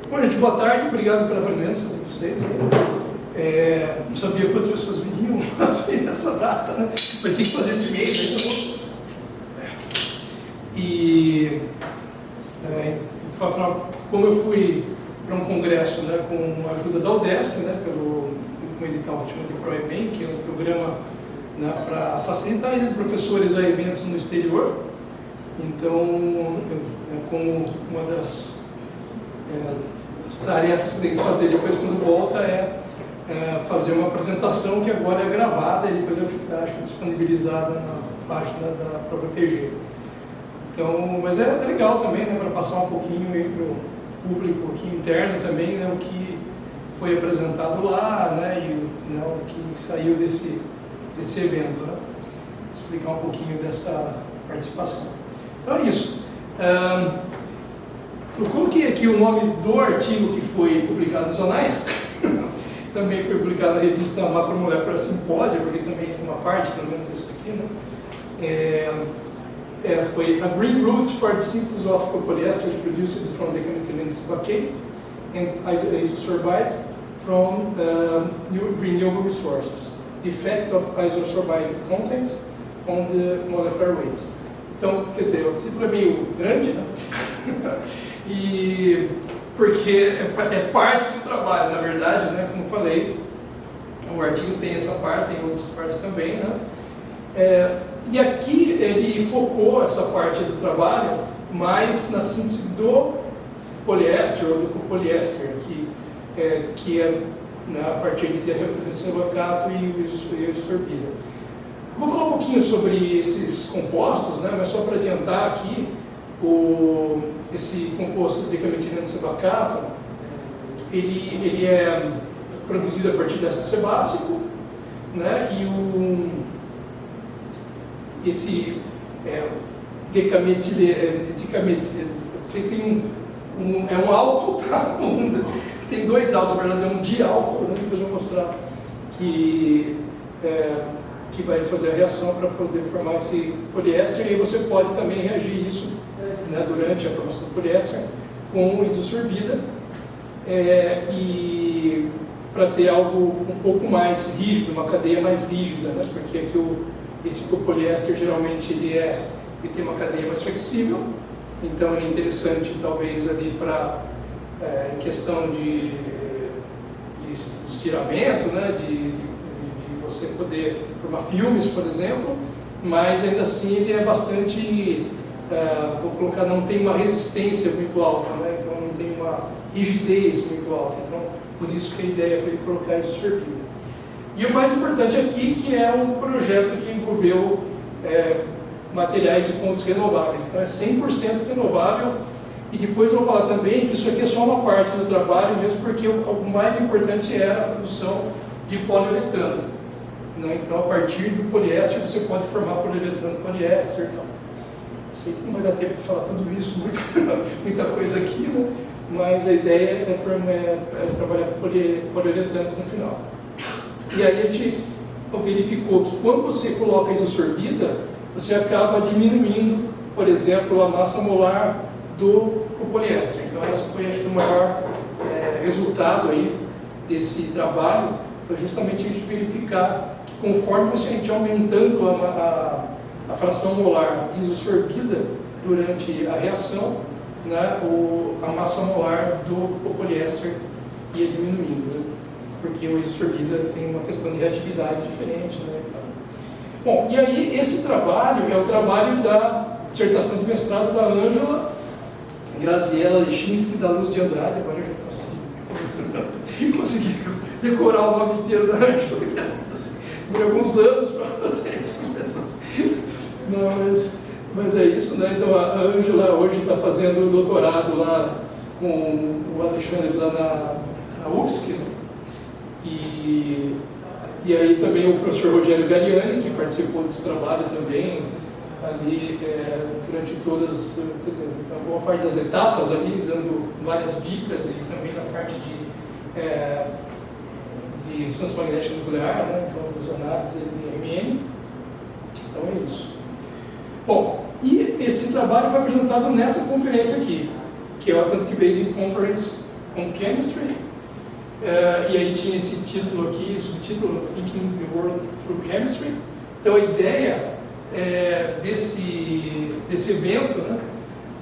Bom, gente, boa tarde, obrigado pela presença de vocês. Não sabia quantas pessoas viriam assim, nessa data, né? Mas tinha que fazer esse mês aí, todos. Como eu fui para um congresso, né, com a ajuda da UDESC, né, com o edital chamado ProEBem, que é um programa, né, para facilitar a ida de professores a eventos no exterior. Então, como uma das tarefas que tem que fazer depois quando volta é fazer uma apresentação que agora é gravada e depois vai ficar, acho que, disponibilizada na página da própria PG. Então, mas é legal também, né, para passar um pouquinho aí para o público aqui interno também, né, o que foi apresentado lá, né, e né, o que saiu desse evento, né, explicar um pouquinho dessa participação. Então é isso. Eu coloquei aqui o nome do artigo que foi publicado nos anais, também foi publicado na revista Macromolecular Simpósia, porque também é uma parte, pelo menos isso aqui, né? Foi A Green Route for the Synthesis of Copolyesters Produced from Decamethyl Sebacate and Isosorbide from Renewable Resources. The Effect of Isosorbide Content on the Molecular Weight. Então, quer dizer, o título é meio grande, né? E porque é parte do trabalho, na verdade, né? Como eu falei, o artigo tem essa parte, tem outras partes também, né? E aqui ele focou essa parte do trabalho mais na síntese do poliéster ou do copoliéster, que é, né, a partir de diacetoacato e isosorbida. Vou falar um pouquinho sobre esses compostos, né, mas só para adiantar aqui, esse composto de decametileno sebacato, ele é produzido a partir de ácido sebácico, né, e esse decametileno, tem um álcool, tá? Tem dois álcools, na verdade é um diálcool, né? Depois eu vou mostrar que vai fazer a reação para poder formar esse poliéster, e aí você pode também reagir isso, né, durante a formação do poliéster com isosorbida, e para ter algo um pouco mais rígido, uma cadeia mais rígida, né? Porque aqui esse copoliéster geralmente ele tem uma cadeia mais flexível, então ele é interessante talvez ali para em questão de estiramento, né, de você poder formar filmes, por exemplo, mas ainda assim ele é bastante, vou colocar, não tem uma resistência muito alta, né, então não tem uma rigidez muito alta, então por isso que a ideia foi colocar isso sortido. E o mais importante aqui, que é um projeto que envolveu materiais e fontes renováveis. Então é 100% renovável. E depois eu vou falar também que isso aqui é só uma parte do trabalho, mesmo porque o mais importante é a produção de poliuretano. Né? Então, a partir do poliéster, você pode formar poliuretano, poliéster e tal. Sei que não vai dar tempo de falar tudo isso, muita coisa aqui, né? Mas a ideia é trabalhar com poliuretanos no final. E aí a gente verificou que quando você coloca a isosorbida, você acaba diminuindo, por exemplo, a massa molar do poliéster. Então esse foi, acho que, o maior resultado aí desse trabalho, foi justamente a gente verificar que conforme a gente aumentando a fração molar de isosorbida durante a reação, né, a massa molar do poliéster ia diminuindo, né? Porque o isosorbida tem uma questão de reatividade diferente, né? Então, bom, e aí esse trabalho é o trabalho da dissertação de mestrado da Ângela Graziella Lechinski da Luz de Andrade. Agora eu já consegui decorar o nome inteiro da Ângela, por alguns anos para vocês. Não, mas é isso, né? Então a Ângela hoje está fazendo doutorado lá com o Alexandre lá na UFSC, né? E aí também o professor Rogério Gariani, que participou desse trabalho também, ali durante todas, quer dizer, a boa parte das etapas ali, dando várias dicas, e também na parte de ressonância magnética nuclear, né? Então, as análises de RMN. Então é isso. Bom, e esse trabalho foi apresentado nessa conferência aqui, que é o Atlantic Basing Conference on Chemistry, e aí tinha esse título aqui, subtítulo Thinking the World Through Chemistry. Então a ideia desse evento, né,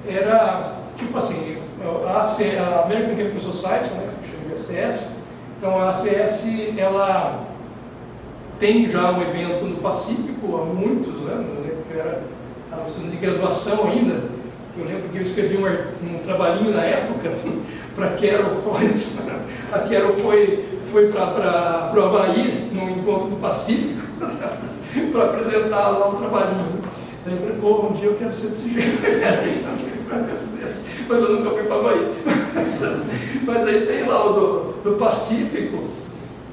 era tipo assim, a American Chemical Society, né, que chama de ACS. Então a ACS, ela tem já um evento no Pacífico há muitos anos, eu lembro que era a estudante de graduação ainda. Eu lembro que eu escrevi um trabalhinho na época para a Carol Collins. A Carol foi para o Havaí, num encontro do Pacífico, para apresentar lá um trabalhinho. Daí eu falei, pô, um dia eu quero ser desse jeito. Mas eu nunca fui para o Havaí. Mas aí tem lá o do Pacífico,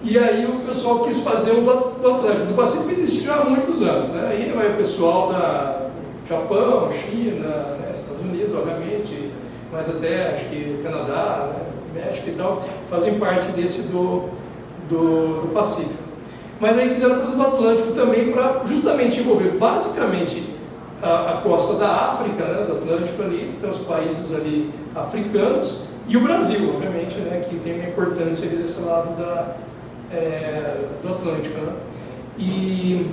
e aí o pessoal quis fazer o do Atlântico. Do Pacífico existe já há muitos anos, né? Aí vai o pessoal da Japão, China, né, Estados Unidos, obviamente, mas até acho que Canadá, né, México e tal, fazem parte desse do Pacífico. Mas aí quiseram fazer do Atlântico também para justamente envolver basicamente a costa da África, né, do Atlântico ali, então os países ali africanos, e o Brasil, obviamente, né, que tem uma importância ali desse lado do Atlântico, né. E,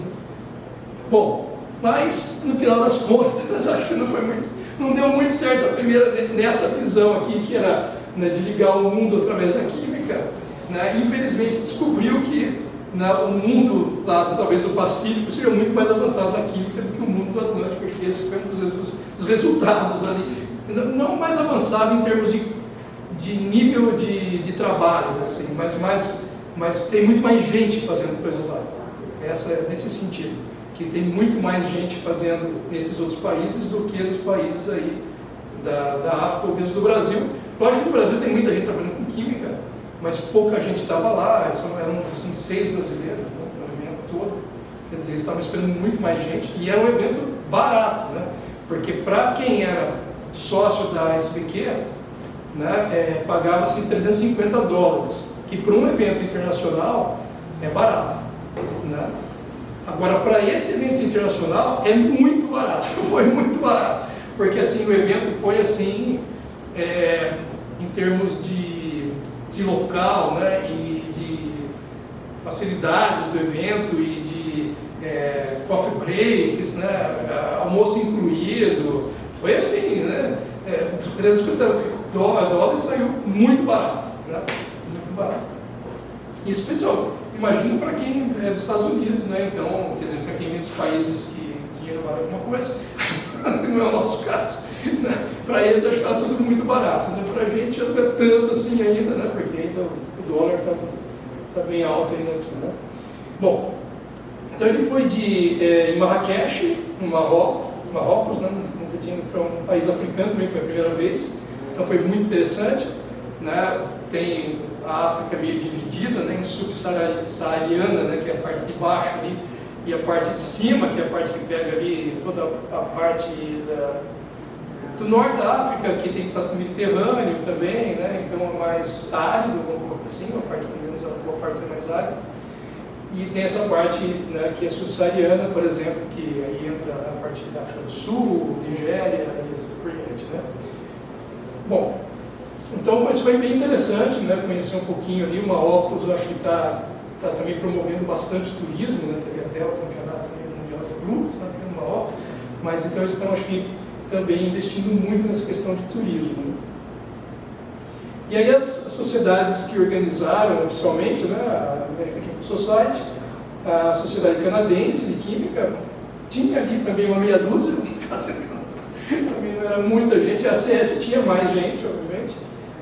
bom, mas no final das contas, acho que não deu muito certo a primeira, nessa visão aqui, que era, né, de ligar o mundo através da química, né. Infelizmente se descobriu que, né, o mundo lá, talvez o Pacífico, seja muito mais avançado na química do que o mundo do Atlântico. Acho que esse foi um dos resultados ali, não mais avançado em termos de nível de trabalhos, assim, mas tem muito mais gente fazendo coisa lá. Nesse sentido, que tem muito mais gente fazendo nesses outros países do que nos países aí da África ou mesmo do Brasil. Lógico que no Brasil tem muita gente trabalhando com química, mas pouca gente estava lá, eram 6 brasileiros, né, no evento todo. Quer dizer, eles estavam esperando muito mais gente, e era um evento barato, né? Porque para quem era sócio da SBQ, né, pagava-se $350, que para um evento internacional é barato, né? Agora, para esse evento internacional é muito barato, foi muito barato, porque assim, o evento foi assim, em termos de local, né, e de facilidades do evento e de coffee breaks, né, almoço incluído, foi assim, né, $350 saiu muito barato, né, muito barato. Isso, pessoal, imagina para quem é dos Estados Unidos, né, então, quer dizer, para quem vem dos países que dinheiro vale alguma coisa, não é o nosso caso, né? Para eles acho que está tudo muito barato, né? Para a gente já não é tanto assim ainda, né? Porque ainda o dólar está bem alto ainda aqui, né? Bom, então ele foi em Marrakech, no Marrocos, né? Nunca tinha ido para um país africano, também foi a primeira vez, então foi muito interessante, né? Tem a África meio dividida, né? Em subsaariana, né? Que é a parte de baixo ali, e a parte de cima, que é a parte que pega ali toda a parte do norte da África, que tem contato com o Mediterrâneo também, né? Então é mais árido, vamos colocar assim, a parte pelo menos a boa parte é mais árida. E tem essa parte, né, que é subsaariana, por exemplo, que aí entra a parte da África do Sul, Nigéria e assim por diante, né? Bom, então, mas foi bem interessante, né? Conhecer um pouquinho ali. O Marrocos, eu acho que está também promovendo bastante turismo, né? Teve até o campeonato mundial de grupos, né? No Marrocos, mas então eles estão, acho que, também investindo muito nessa questão de turismo, né? E aí as sociedades que organizaram oficialmente, né, a American Chemical Society, a Sociedade Canadense de Química, tinha ali também uma meia dúzia, também não era muita gente, a ACS tinha mais gente, obviamente,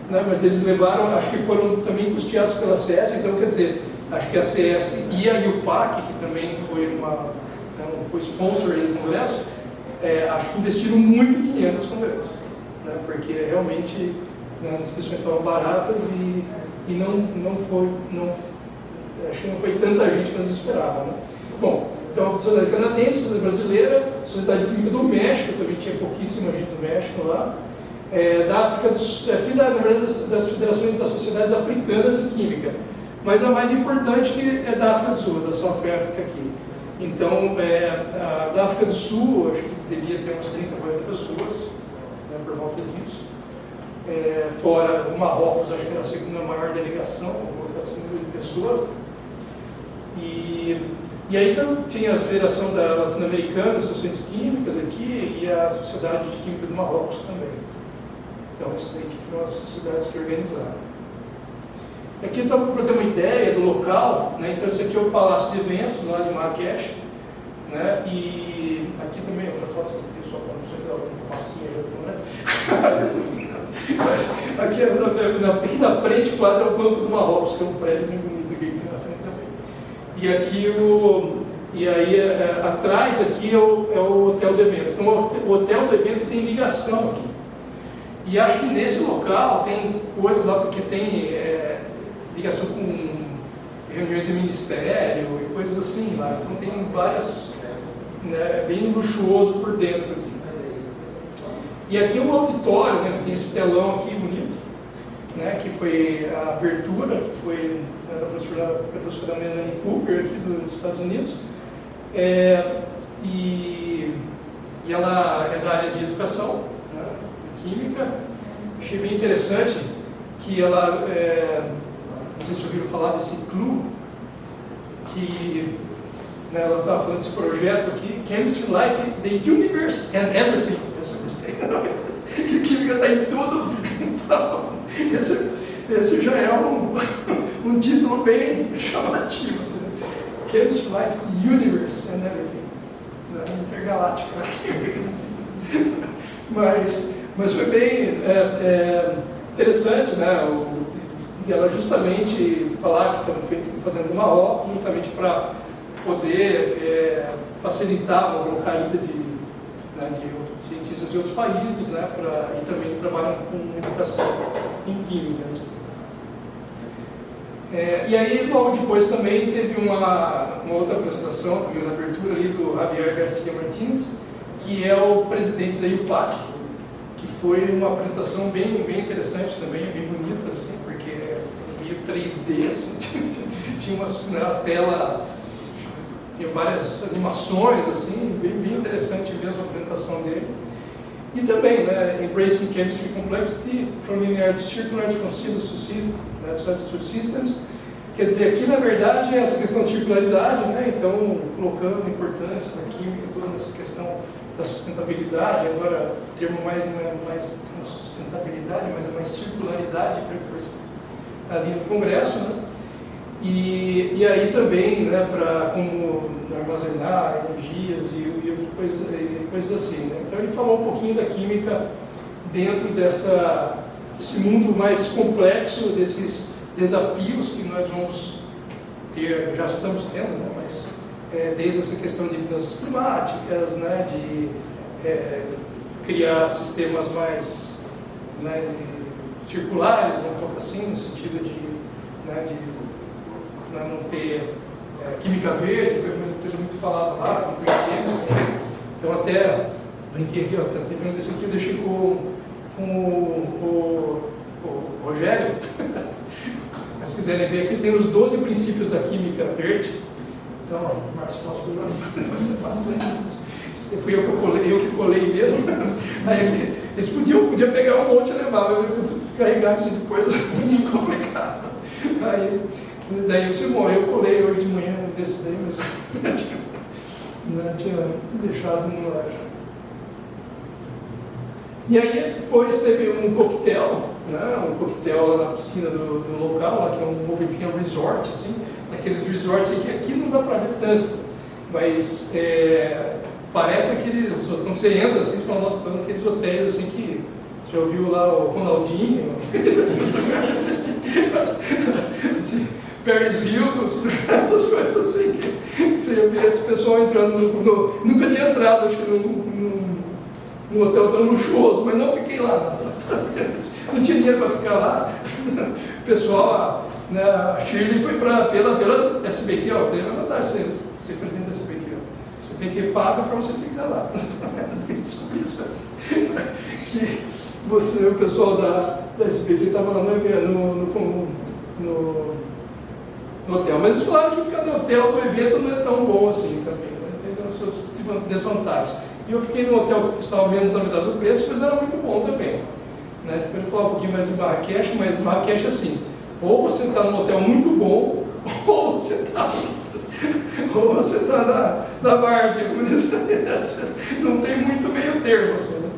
né, mas eles levaram, acho que foram também custeados pela ACS, então quer dizer, acho que a ACS e a UPAC, que também foi o sponsor do congresso, acho que investiram muito dinheiro nesse congresso, né, porque realmente as inscrições estavam baratas e acho que não foi tanta gente que nós esperávamos, né? Bom, então a Sociedade Canadense, a Sociedade Brasileira, a Sociedade Química do México, também tinha pouquíssima gente do México lá, da África do Sul, aqui na verdade das federações das sociedades africanas de química, mas a mais importante é da África do Sul, da South Africa aqui. Então, da África do Sul, acho que devia ter umas 30, 40 pessoas, né, por volta disso. fora o Marrocos, acho que era a segunda maior delegação, assim, de pessoas. E aí então, tinha a Federação da Latino-Americana de Associações Químicas aqui e a Sociedade de Química do Marrocos também. Então, isso daí que foram as sociedades que organizaram. Aqui então, para ter uma ideia do local, né? Então esse aqui é o Palácio de Eventos, lá de Marrakech, né? E aqui também, outra foto que eu fiz só para não sei uma pastinha, né? Mas aqui na frente quase é o Banco do Marrocos, que é um prédio bem bonito aqui na frente também. E aqui atrás aqui é o Hotel do Evento. Então o Hotel do Evento tem ligação aqui. E acho que nesse local tem coisas lá, porque tem ligação com reuniões de ministério e coisas assim lá. Então tem várias, né, bem luxuoso por dentro aqui. E aqui é um auditório, né, que tem esse telão aqui bonito, né, que foi a abertura, que foi da professora Melanie Cooper aqui dos Estados Unidos. E ela é da área de educação, né, de química. Achei bem interessante que ela, não sei se já ouviram falar desse CLU, que, né, ela estava falando desse projeto aqui, Chemistry, Life, the Universe and Everything. Eu gostei, que química está em tudo. Então, esse já é um título bem chamativo. Assim. Chemistry, Life, Universe and Everything. Intergaláctica. Mas foi bem interessante, né? Ela justamente falar que estamos fazendo uma Marrocos justamente para poder facilitar, colocar a ida de cientistas de outros países, né? E também trabalham com educação em química. E aí, logo depois também teve uma outra apresentação, também na abertura ali, do Javier Garcia Martínez, que é o presidente da IUPAC, que foi uma apresentação bem interessante também, bem bonita, assim, porque é meio 3D, assim, tinha uma tela, tinha várias animações, assim, bem interessante mesmo a apresentação dele. E também, né, Embracing Chemistry Complexity, from Linear to Circular, from Systems to Systems. Quer dizer, aqui na verdade é essa questão de circularidade, né, então colocando a importância da química, toda essa questão da sustentabilidade. Agora o termo não é mais sustentabilidade, mas é mais circularidade ali no Congresso, né? E aí também, né, para como armazenar energias e outras coisas assim, né? Então ele falou um pouquinho da química dentro desse mundo mais complexo, desses desafios que nós vamos ter, já estamos tendo, né? Mas desde essa questão de mudanças climáticas, né, de criar sistemas mais, né, circulares, vamos colocar assim, no sentido de não ter química verde, foi uma coisa muito falada lá, no Green Chemistry. Então até brinquei aqui, tem vendo esse aqui, eu deixei com o Rogério. Mas se quiserem ver aqui, tem os 12 princípios da química verde. Então, Márcio, posso você passa aí. Fui eu que colei mesmo. Aí eles podiam pegar um monte e levar, mas eu carregar isso depois é muito complicado. Daí o Simão, eu colei hoje de manhã desse daí, mas não tinha deixado no loja. E aí depois teve um coquetel, né, lá na piscina do local, lá, que é um resort, assim, daqueles resorts que aqui não dá para ver tanto, mas parece aqueles, quando você entra assim, você fala, nossa, estão aqueles hotéis assim que já ouviu lá o Ronaldinho, Paris Hilton, essas coisas assim, que você vê esse pessoal entrando nunca tinha entrado, acho que num hotel tão luxuoso, mas não fiquei lá, não tinha dinheiro para ficar lá. O pessoal, né, a Shirley foi pela SBQ, ó, tem uma vantagem ser presidente da SBQ. A SBQ paga para você ficar lá. Desculpa isso. Que o pessoal da SBQ estava lá no hotel, mas eles falaram que ficar no hotel do evento não é tão bom assim também, né? Tem suas desvantagens. E eu fiquei no hotel que custava menos da metade do preço, mas era muito bom também, né? Depois eu vou falar um pouquinho mais de Marrakech, mas Marrakech é assim, ou você está num hotel muito bom, ou você está na várzea, não tem muito meio termo, assim, né?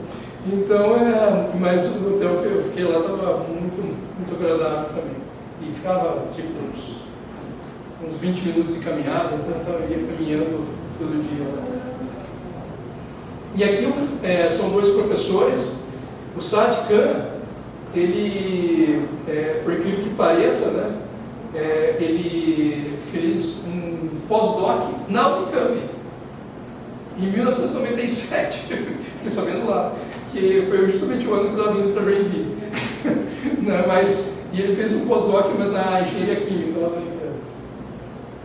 Então, mas o hotel que eu fiquei lá estava muito agradável também. E ficava tipo uns 20 minutos de caminhada, então eu ia caminhando todo dia lá. E aqui são dois professores. O Saad Khan, ele, por incrível que pareça, né, ele fez um pós-doc na Unicamp, em 1997, fiquei sabendo lá, que foi justamente o ano que eu estava vindo para Joinville. E ele fez um pós-doc, mas na engenharia química lá na Unicamp.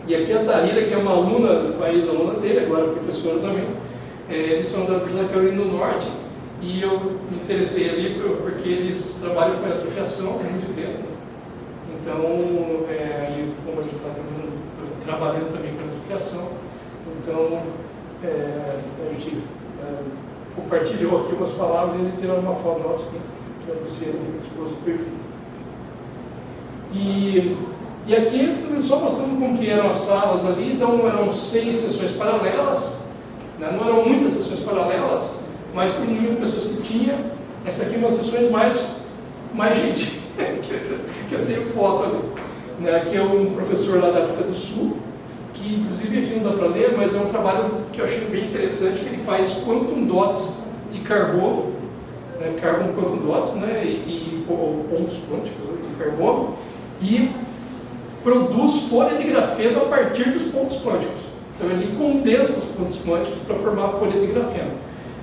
E aqui a Tahira, que é uma aluna do país, aluna dele, agora professora também, eles são da Universidade da Carolina do Norte, e eu me interessei ali porque eles trabalham com eletrofiação há muito tempo. Então, como a gente está trabalhando também com eletrofiação, então a gente compartilhou aqui umas palavras e ele tirou uma foto nossa que a Luciana, minha esposa, foi junto. E aqui, só mostrando como que eram as salas ali, então eram 6 sessões paralelas, né? Não eram muitas sessões paralelas, mas com o número de pessoas que tinha, essa aqui é uma das sessões mais gente, que eu tenho foto ali. Né? Aqui é um professor lá da África do Sul, que inclusive aqui não dá para ler, mas é um trabalho que eu achei bem interessante, que ele faz quantum dots de carbono, né? Carbon quantum dots, né? e pontos quânticos de carbono, e produz folha de grafeno a partir dos pontos quânticos. Então ele condensa os pontos quânticos para formar folhas de grafeno.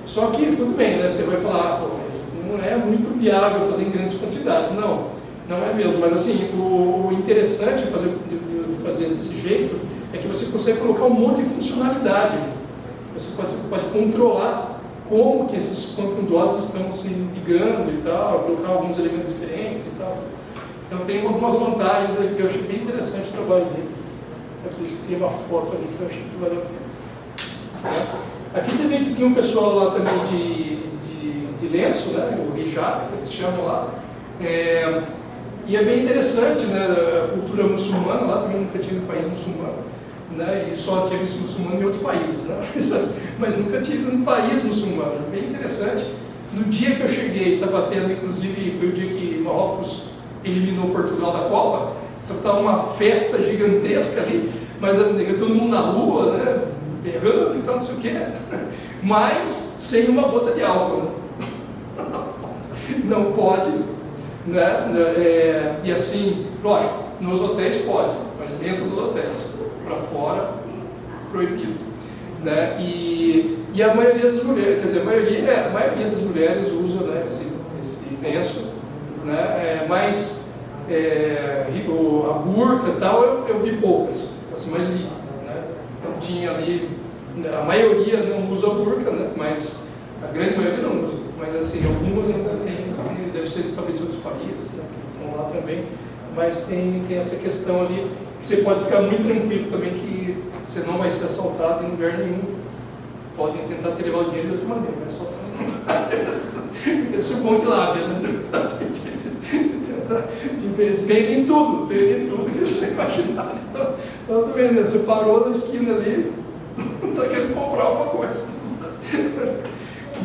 Só que tudo bem, né? Você vai falar, mas não é muito viável fazer em grandes quantidades. Não é mesmo. Mas assim, o interessante de fazer desse jeito é que você consegue colocar um monte de funcionalidade. Você pode controlar como que esses quantum dots estão se ligando e tal, colocar alguns elementos diferentes e tal. Então tem algumas vantagens aí que eu achei bem interessante o trabalho dele. Por isso que tem uma foto ali que eu achei que valeu a pena. Aqui você vê que tinha um pessoal lá também de lenço, né? O hijab, que eles chamam lá. E é bem interessante, né? A cultura muçulmana, lá também nunca tive um país muçulmano, né? E só tive muçulmano em outros países, né? Mas nunca tive um país muçulmano. Bem interessante. No dia que eu cheguei, estava tendo, inclusive, foi o dia que Marrocos eliminou Portugal da Copa, então estava uma festa gigantesca ali, mas todo mundo na rua, né, berrando e tal, não sei o que, mas sem uma gota de álcool, né? Não pode, né? E assim, lógico, nos hotéis pode, mas dentro dos hotéis, para fora, proibido, né? E a maioria das mulheres, quer dizer, a maioria das mulheres usa, né, esse lenço, né? Mas a burca e tal, eu vi poucas, assim, mas vi, né? Então tinha ali, a maioria não usa burca, né? Mas a grande maioria não usa, mas assim, algumas ainda tem, deve ser talvez de outros países, né, que estão lá também, mas tem essa questão ali, que você pode ficar muito tranquilo também, que você não vai ser assaltado em lugar nenhum. Podem tentar te levar o dinheiro de outra maneira, mas assaltar esse é o bom de lábia, né? Eles vendem tudo que você imaginar. Então, tá vendo? Você parou na esquina ali, está querendo comprar alguma coisa.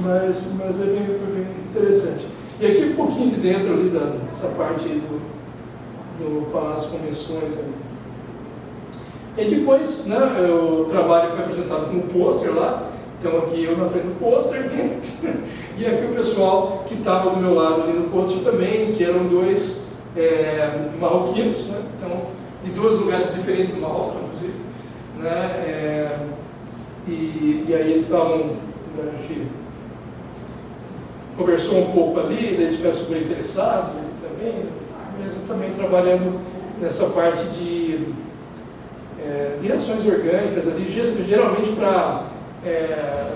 Mas foi bem interessante. E aqui um pouquinho de dentro ali dessa parte aí do Palácio de Convenções. Ali. E depois, né, o trabalho foi apresentado com um pôster lá. Então aqui eu na frente do pôster, e aqui o pessoal que estava do meu lado ali no pôster também, que eram dois marroquinos, né? Então, de 2 lugares diferentes do Marrocos, inclusive, né? E aí eles estavam, a gente conversou um pouco ali, eles ficaram super interessados também, mas também trabalhando nessa parte de reações orgânicas ali, geralmente para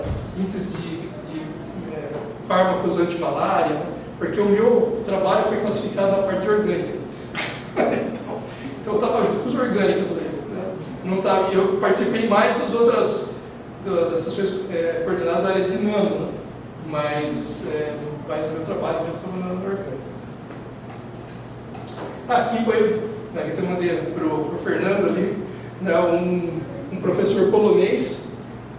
síntese de fármacos anti-malária, né? Porque o meu trabalho foi classificado na parte orgânica. Então eu estava junto com os orgânicos ali, né? Eu participei mais das outras das sessões coordenadas na área de nano, né? Mas o meu trabalho já estava na área orgânica. Aqui foi, né, que eu mandei para o Fernando ali, né, um professor polonês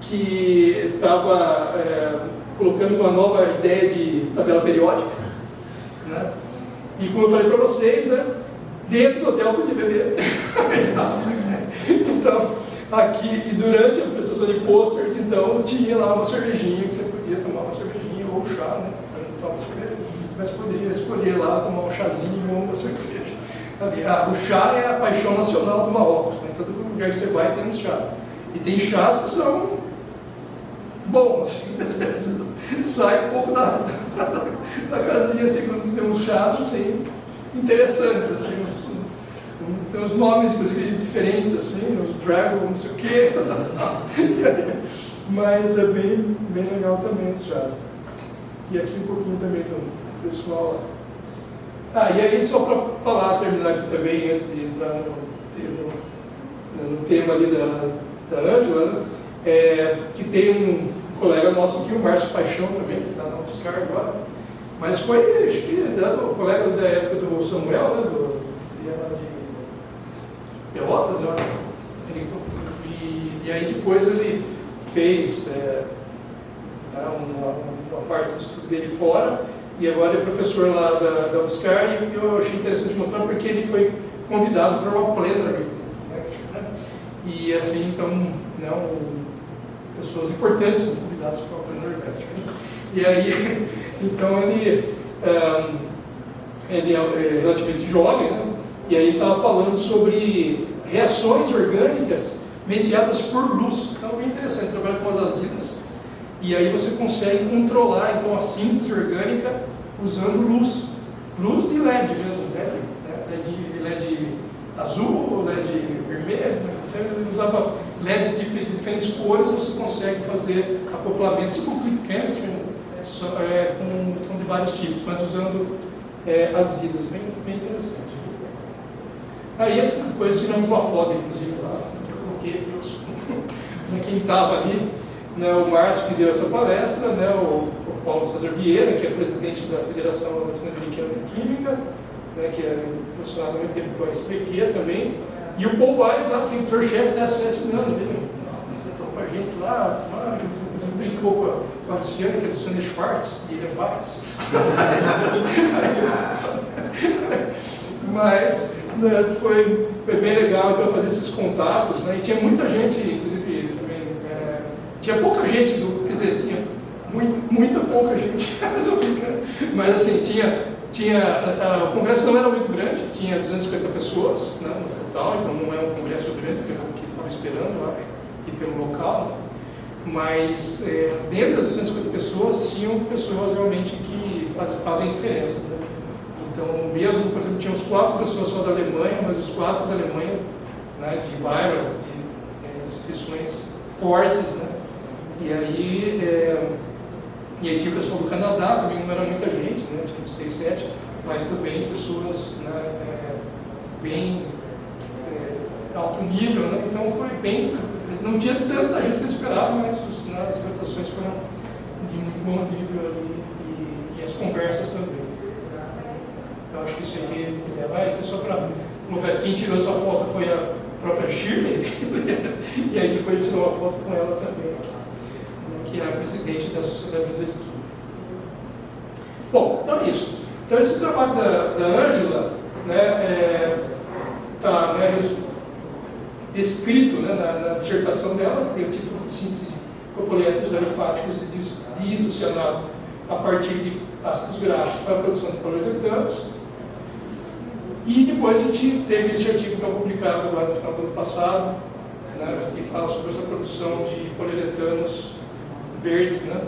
que estava colocando uma nova ideia de tabela periódica, né? E como eu falei para vocês, né, dentro do hotel podia beber. Então, aqui, e durante a apresentação de posters, então, tinha lá uma cervejinha, que você podia tomar uma cervejinha ou chá, né? Mas poderia escolher lá, tomar um chazinho ou uma cerveja. O chá é a paixão nacional do Marrocos, né? Então, todo lugar que você vai tem um chá. E tem chás que são bons, assim, sai um pouco da casinha, assim, quando tem uns chás assim, interessantes, assim, tem uns nomes, inclusive, diferentes, assim, os Dragon, não sei o quê, mas é bem legal também os chás. E aqui um pouquinho também do pessoal lá. E aí, só para terminar aqui também, antes de entrar no tema ali da Ângela, né? Que tem um colega nosso aqui, o Márcio Paixão também, que está na UFSCar agora, mas foi, acho que, o colega da época do Samuel, né, de Pelotas, eu acho. E aí depois ele fez uma parte do estudo dele fora, e agora é professor lá da UFSCar, e eu achei interessante mostrar porque ele foi convidado para uma plenary, né? E assim, então, né, pessoas importantes são convidadas para uma plenary. E aí, então ele é relativamente jovem, né? E aí ele estava falando sobre reações orgânicas mediadas por luz. Então é bem interessante, trabalhar com as azidas. E aí você consegue controlar então a síntese orgânica usando luz de LED mesmo, né? LED azul, LED vermelho, então ele usava LEDs de diferentes cores, você consegue fazer acoplamentos, tipo click chemistry, com de vários tipos, mas usando azidas, bem interessante. Aí depois tiramos uma foto, inclusive, lá, que eu coloquei aqui quem estava ali, né, o Márcio que deu essa palestra, né, o Paulo César Vieira, que é presidente da Federação Latino-Americana de Química, né, que é relacionado muito tempo com a SPQ também, e o Paul Weiss lá, que é o editor-chefe da SS-NANO, ele sentou com a gente lá, brincou com a Luciana, que é a Luciana Schwartz, e ele é Weiss. Mas né, foi bem legal então fazer esses contatos, né, e tinha muita gente, inclusive também, tinha pouca gente, quer dizer, tinha muita pouca gente, estou brincando, mas assim, o congresso não era muito grande, tinha 250 pessoas, né, no total, então não é um congresso grande, pelo que estava esperando, eu acho, e pelo local, mas dentro das 250 pessoas, tinham pessoas realmente que fazem diferença, né? Então, mesmo, por exemplo, tinha uns 4 pessoas só da Alemanha, mas os 4 da Alemanha, né, de Bayreuth, de instituições fortes, né? E aí tinha o pessoal do Canadá, também não era muita gente, né? Tinha 6, 7, mas também pessoas, né, bem alto nível, né? Então foi bem, não tinha tanta gente que eu esperava, mas as apresentações foram de muito bom nível ali, e as conversas também. Eu acho que isso aqui foi só para colocar. Quem tirou essa foto foi a própria Shirley, e aí depois ele tirou uma foto com ela também, que é a presidente da Sociedade Brasileira de Química. Bom, então é isso. Então esse trabalho da Ângela está descrito, né, na dissertação dela, que tem o título de síntese de copoliésteres alifáticos e diisocianato a partir de ácidos graxos para a produção de poliuretanos. E depois a gente teve esse artigo então publicado agora no final do ano passado, né, que fala sobre essa produção de poliuretanos verdes, né?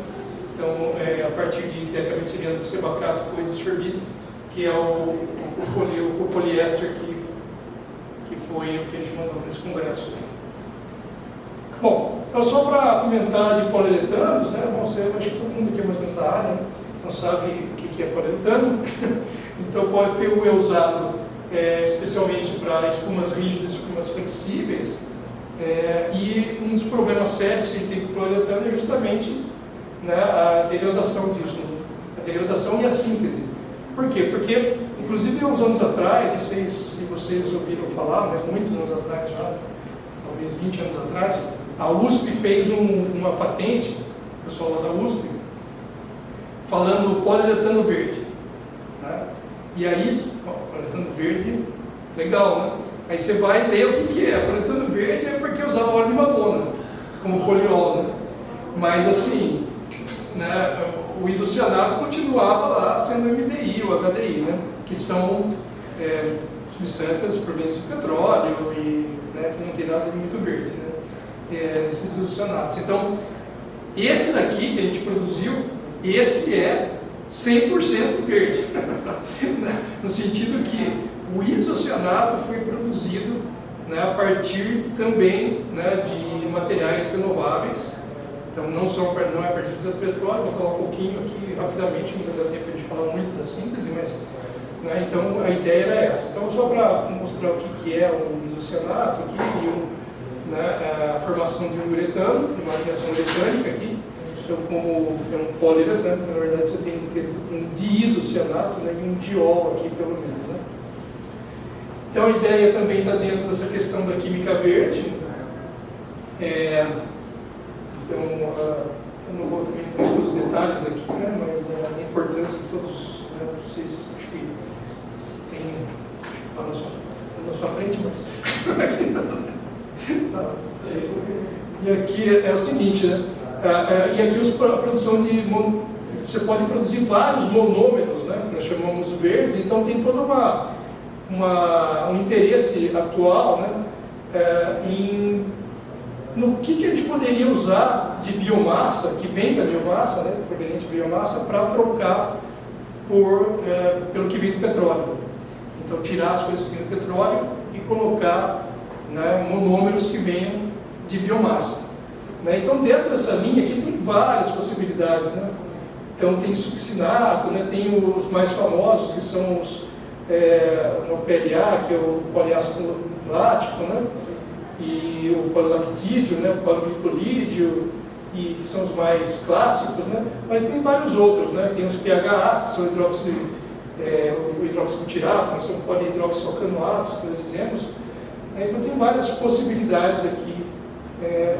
Então, a partir de decametilamento de sebacato com isosfermida, que é o poliéster que foi o que a gente mandou nesse congresso. Bom, então só para comentar de poliuretanos, né? Bom, acho que todo mundo aqui é mais ou menos da área, né? Então sabe o que é poliuretano. Então o PU é usado especialmente para espumas rígidas e espumas flexíveis, e um dos problemas sérios que ele tem com o poliuretano é justamente, né, a degradação disso, a degradação e a síntese. Por quê? Porque Inclusive, há uns anos atrás, não sei se vocês ouviram falar, mas muitos anos atrás já, talvez 20 anos atrás, a USP fez uma patente, o pessoal lá da USP, falando poliuretano verde. Né? E aí, poliuretano verde, legal, né? Aí você vai ler o que é. Poliuretano verde é porque usava óleo de mamona, como poliol, né? Mas assim, né, o isocianato continuava lá sendo MDI ou HDI, né? Que são substâncias provenientes de petróleo e, né, que não tem nada de muito verde, né? Nesses isocianatos. Então, esse daqui que a gente produziu, esse é 100% verde, no sentido que o isocianato foi produzido, né, a partir também, né, de materiais renováveis. Então, não é a partir do petróleo, vou falar um pouquinho aqui rapidamente, não dá tempo de falar muito da síntese, mas, né, então a ideia era essa. Então, só para mostrar o que é o isocianato aqui, e né, a formação de um uretano, de uma ligação uretânica aqui. Então, como é um poliuretano, na verdade você tem que ter um diisocianato, né, e um diol aqui, pelo menos. Né? Então, a ideia também está dentro dessa questão da química verde. Então, eu não vou também entrar em todos os detalhes aqui, né, mas a importância de todos, né, vocês acho que tem lá na sua frente, mas aqui não. E aqui é o seguinte, né? E aqui a produção de você pode produzir vários monômeros, né, que nós chamamos verdes. Então tem todo um interesse atual, né, no que a gente poderia usar de biomassa, que vem da biomassa, né, proveniente de biomassa, para trocar pelo que vem do petróleo. Então tirar as coisas que vêm do petróleo e colocar, né, monômeros que venham de biomassa. Né? Então, dentro dessa linha aqui tem várias possibilidades. Né? Então, tem succinato, né? Tem os mais famosos, que são os no PLA, que é o poliácido lático, né? E o polilactídeo, né? O poliglicolídeo, e que são os mais clássicos. Né? Mas tem vários outros. Né? Tem os PHAs, que são o hidroxibutirato, que são polihidroxialcanoatos, que nós dizemos. Né? Então, tem várias possibilidades aqui.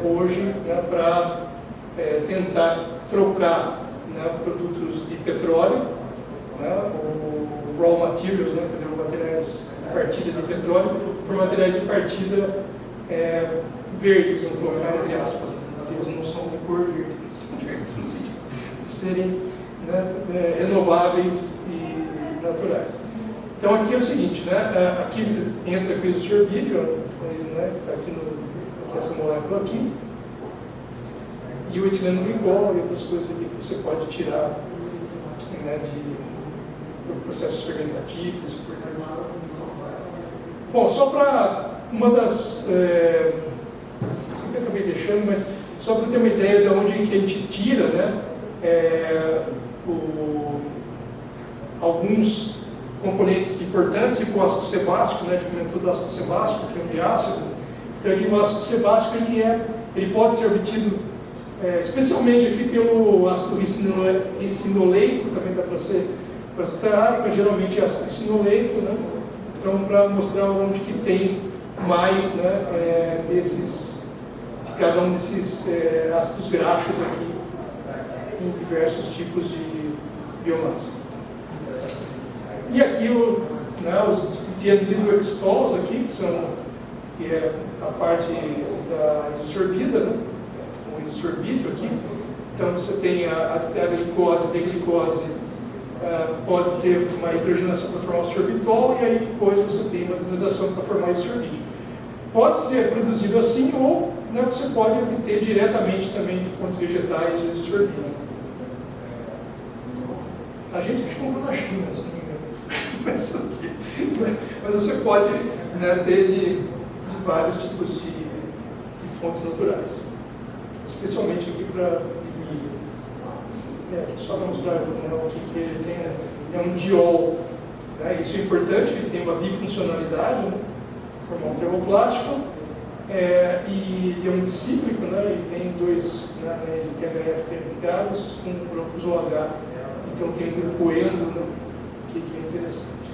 Hoje, né, para tentar trocar, né, produtos de petróleo, né, o raw materials, né, quer dizer, materiais de partida de petróleo, por materiais de partida verdes, vamos colocar entre aspas, né, porque eles não são de cor verde, são verdes, no sentido de serem, né, renováveis e naturais. Então aqui é o seguinte, né, aqui entra com o isosorbídeo, né, que está aqui essa molécula aqui, e o etileno glicol e outras coisas aqui que você pode tirar, né, de processos fermentativos. Bom, só para uma das... isso que eu acabei deixando, mas só para ter uma ideia de onde a gente tira, né, alguns componentes importantes, tipo o ácido sebácico, né, a gente comentou do ácido sebácico, que é um diácido. Então, aqui o ácido sebácico ele pode ser obtido especialmente aqui pelo ácido ricinoleico, também dá para ser esteárico, geralmente é ácido ricinoleico, né? Então, para mostrar onde que tem mais, né, cada um desses ácidos graxos aqui em diversos tipos de biomassa. E aqui os dianidroextols aqui, que é a parte da isosorbida, né? O isosorbídeo aqui. Então você tem a glicose, a deglicose, pode ter uma hidrogenação para formar o sorbitol, e aí depois você tem uma desidratação para formar o isosorbídeo. Pode ser produzido assim, ou, né, você pode obter diretamente também de fontes vegetais o isosorbídeo. A gente comprou na China, se não me engano. Mas você pode, né, ter de vários tipos de fontes naturais, especialmente aqui para milho. Só para mostrar, né, o que ele tem, é um diol, né? Isso é importante, ele tem uma bifuncionalidade, né, formar um termoplástico, e é um bicíclico, né, e tem dois, né, anéis de PHF ligados com grupos OH, então tem um grupo endo, né, que é interessante.